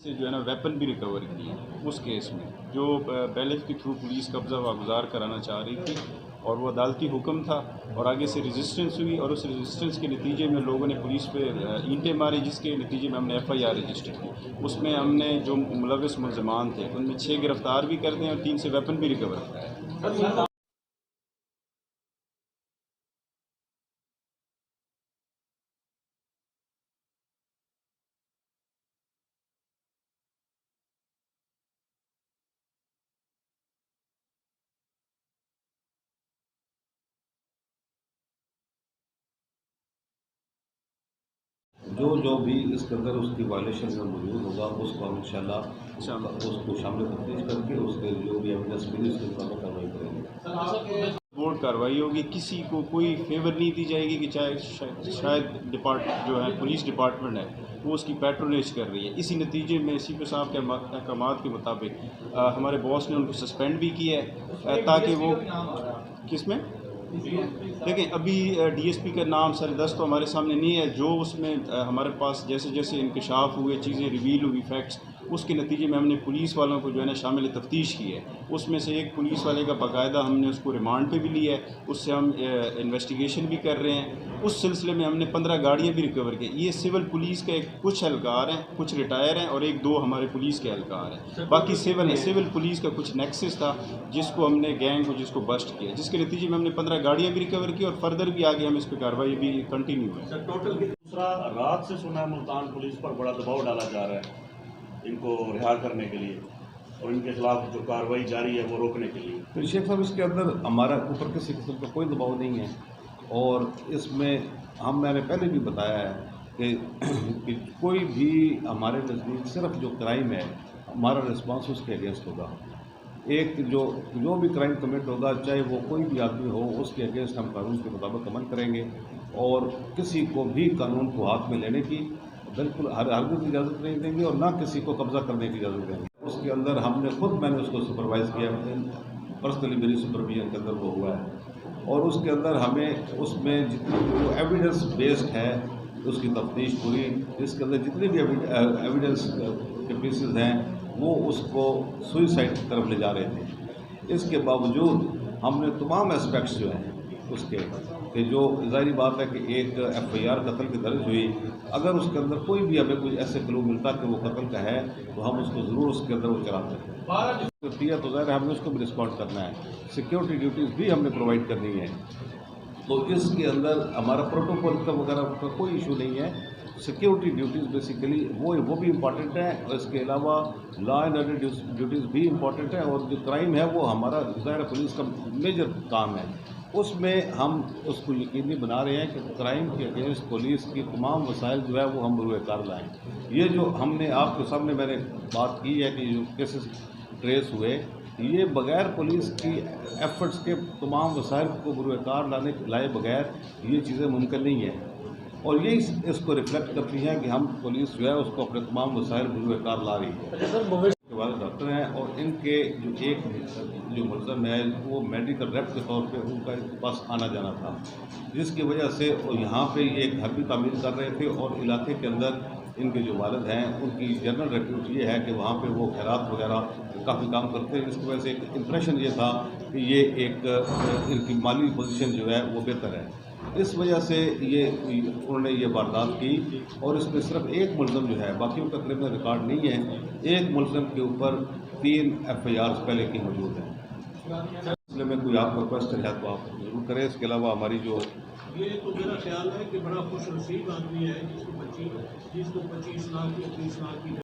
से जो है ना वेपन भी रिकवर किए उस केस में, जो बैलेट के थ्रू पुलिस कब्जा वागुजार कराना चाह रही थी और वो अदालती हुक्म था और आगे से रेजिस्टेंस हुई और उस रेजिस्टेंस के नतीजे में लोगों ने पुलिस पे ईंटें मारी, जिसके नतीजे में हमने FIR रजिस्टर की। उसमें हमने जो मुलविस मुलजमान थे उनमें 6 गिरफ्तार भी कर दें और 3 से वेपन भी रिकवर कराए। जो भी इसके अंदर उसकी वायलेशन में मौजूद होगा उसको हम इंशाल्लाह उसको शामिल तफ्तीश करके उसके जो भी एविडेंस मिली उसके मुताबिक कार्रवाई करेंगे। बोर्ड कार्रवाई होगी, किसी को कोई फेवर नहीं दी जाएगी कि चाहे शायद जो है पुलिस डिपार्टमेंट है वो उसकी पैट्रोनेज कर रही है। इसी नतीजे में CP साहब के अहकामात के मुताबिक हमारे बॉस ने उनको सस्पेंड भी किया है ताकि वो किस में देखें। अभी DSP का नाम सरदस्त तो हमारे सामने नहीं है। जो उसमें हमारे पास जैसे जैसे इंकशाफ हुए, चीज़ें रिवील हुई, फैक्ट्स, उसके नतीजे में हमने पुलिस वालों को जो है ना शामिल तफ्तीश की है। उसमें से एक पुलिस वाले का बाकायदा हमने उसको रिमांड पे भी लिया है, उससे हम इन्वेस्टिगेशन भी कर रहे हैं। उस सिलसिले में हमने 15 गाड़ियाँ भी रिकवर की। ये सिविल पुलिस के कुछ एहलकार हैं, कुछ रिटायर हैं और 1-2 हमारे पुलिस के एहलकार हैं, बाकी सिविल है। सिविल पुलिस का कुछ नेक्सस था जिसको हमने गैंग को जिसको बस्ट किया, जिसके नतीजे में हमने 15 गाड़ियाँ भी रिकवर की और फर्दर भी आगे हम इस पर कार्रवाई भी कंटिन्यू है। टोटल दूसरा रात से सुना है मुल्तान पुलिस पर बड़ा दबाव डाला जा रहा है इनको रिहा करने के लिए और इनके खिलाफ जो कार्रवाई जारी है वो रोकने के लिए। फिर शेख साहब इसके अंदर हमारा ऊपर किसी किस्म का कोई दबाव नहीं है और इसमें मैंने पहले भी बताया है कि कोई भी हमारे नज़दीक सिर्फ जो क्राइम है हमारा रिस्पांस उसके अगेंस्ट होगा। एक जो भी क्राइम कमिट होगा चाहे वो कोई भी आदमी हो उसके अगेंस्ट हम कानून के मुताबिक अमल करेंगे और किसी को भी कानून को हाथ में लेने की बिल्कुल हरगिज़ इजाज़त नहीं देंगे और ना किसी को कब्ज़ा करने की इजाज़त देंगे। उसके अंदर मैंने उसको सुपरवाइज़ किया, पर्सनली मेरी सुपरविजन के अंदर वो हुआ है और उसके अंदर हमें उसमें जितनी जो एविडेंस बेस्ड है उसकी तफ्तीश पूरी, इसके अंदर जितने भी एविडेंस के पीसेस हैं वो उसको सुइसाइड की तरफ ले जा रहे थे। इसके बावजूद हमने तमाम एस्पेक्ट्स जो हैं उसके कि जो ज़ाहिर बात है कि एक FIR कत्ल की दर्ज हुई, अगर उसके अंदर कोई भी हमें कोई ऐसे क्लू मिलता कि वो कत्ल का है तो हम उसको ज़रूर उसके अंदर वो चलाते हैं। तो ज़ाहिर हमने उसको भी रिस्पॉन्ड करना है, सिक्योरिटी ड्यूटीज़ भी हमने प्रोवाइड करनी है। तो इसके अंदर हमारा प्रोटोकॉल का वगैरह का कोई इशू नहीं है। सिक्योरिटी ड्यूटीज़ बेसिकली वो भी इम्पॉर्टेंट है और इसके अलावा लॉ एंड ऑर्डर ड्यूटीज़ भी इम्पॉर्टेंट है और जो क्राइम है वो हमारा ज़ाहिर पुलिस का मेजर काम है। उसमें हम उसको यकीनी बना रहे हैं कि क्राइम के अगेंस्ट पुलिस की तमाम वसाइल जो है वो हम बरूए-कार लाएँ। ये जो हमने आपके सामने मैंने बात की है कि जो केसेस ट्रेस हुए, ये बग़ैर पुलिस की एफर्ट्स के तमाम वसाइल को बरूए-कार लाए बगैर ये चीज़ें मुमकिन नहीं है और ये इसको रिफ्लेक्ट करती हैं कि हम पुलिस जो है उसको अपने तमाम वसाइल बरूए-कार ला रही है। के वाले डॉक्टर हैं और इनके जो मुलज़म है वो मेडिकल रेप के तौर पे उनका पास आना जाना था, जिसकी वजह से यहाँ पे ये घर भी तामीर कर रहे थे और इलाके के अंदर इनके जो वालिद हैं उनकी जनरल रेप्यूट ये है कि वहाँ पे वो खैरात वगैरह काफ़ी काम करते हैं, जिसकी वजह से एक इम्प्रेशन ये था कि ये एक इनकी माली पोजीशन जो है वो बेहतर है। इस वजह से उन्होंने ये वारदात की और इसमें सिर्फ एक मुलज़म जो है, बाकियों का क्रिमिनल रिकॉर्ड नहीं है। एक मुलज़म के ऊपर 3 FIRs पहले की मौजूद हैं। इसलिए में कोई आपका क्वेश्चन है तो आप ज़रूर करें। इसके अलावा हमारी जो ये तो मेरा ख्याल है कि बड़ा खुश नसीब आदमी है जिसको 25 लाख या 30 लाख की